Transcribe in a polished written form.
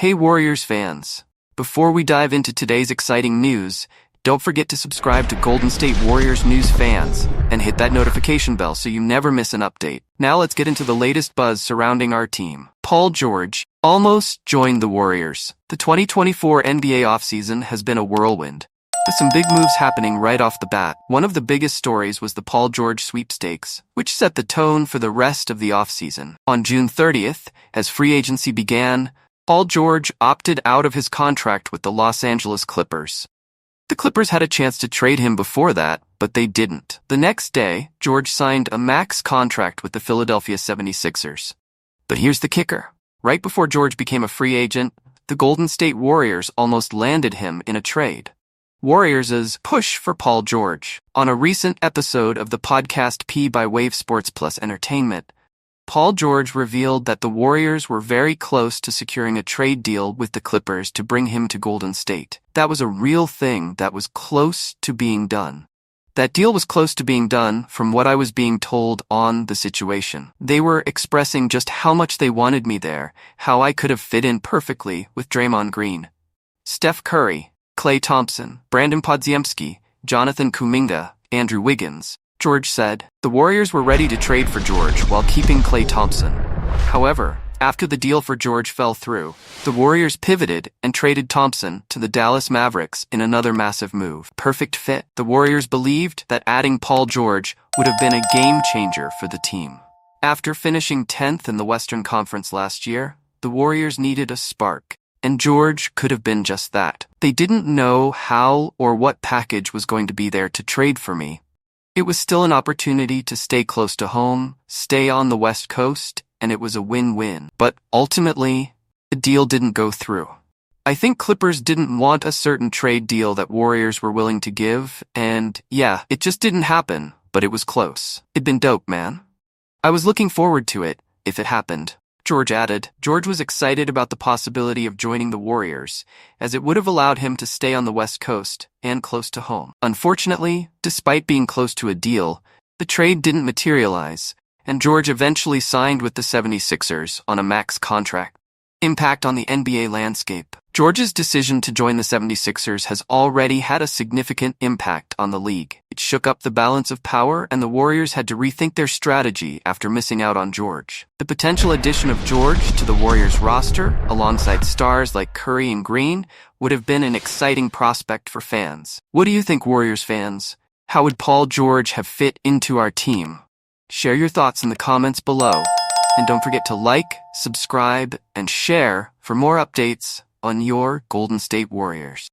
Hey Warriors fans! Before we dive into today's exciting news, don't forget to subscribe to Golden State Warriors News Fans and hit that notification bell so you never miss an update. Now let's get into the latest buzz surrounding our team. Paul George almost joined the Warriors. The 2024 NBA offseason has been a whirlwind, with some big moves happening right off the bat. One of the biggest stories was the Paul George sweepstakes, which set the tone for the rest of the offseason. On June 30th, as free agency began, Paul George opted out of his contract with the Los Angeles Clippers. The Clippers had a chance to trade him before that, but they didn't. The next day, George signed a max contract with the Philadelphia 76ers. But here's the kicker. Right before George became a free agent, the Golden State Warriors almost landed him in a trade. Warriors' push for Paul George. On a recent episode of the podcast P by Wave Sports Plus Entertainment, Paul George revealed that the Warriors were very close to securing a trade deal with the Clippers to bring him to Golden State. That was a real thing that was close to being done. That deal was close to being done from what I was being told on the situation. They were expressing just how much they wanted me there, how I could have fit in perfectly with Draymond Green, Steph Curry, Klay Thompson, Brandon Podziemski, Jonathan Kuminga, Andrew Wiggins. George said, the Warriors were ready to trade for George while keeping Klay Thompson. However, after the deal for George fell through, the Warriors pivoted and traded Thompson to the Dallas Mavericks in another massive move. Perfect fit. The Warriors believed that adding Paul George would have been a game changer for the team. After finishing 10th in the Western Conference last year, the Warriors needed a spark, and George could have been just that. They didn't know how or what package was going to be there to trade for me. It was still an opportunity to stay close to home, stay on the West Coast, and it was a win-win. But ultimately, the deal didn't go through. I think Clippers didn't want a certain trade deal that Warriors were willing to give, and yeah, it just didn't happen, but it was close. It'd been dope, man. I was looking forward to it, if it happened. George added. George was excited about the possibility of joining the Warriors, as it would have allowed him to stay on the West Coast and close to home. Unfortunately, despite being close to a deal, the trade didn't materialize, and George eventually signed with the 76ers on a max contract. Impact on the NBA landscape. George's decision to join the 76ers has already had a significant impact on the league. It shook up the balance of power, and the Warriors had to rethink their strategy after missing out on George. The potential addition of George to the Warriors roster, alongside stars like Curry and Green, would have been an exciting prospect for fans. What do you think, Warriors fans? How would Paul George have fit into our team? Share your thoughts in the comments below. And don't forget to like, subscribe, and share for more updates on your Golden State Warriors.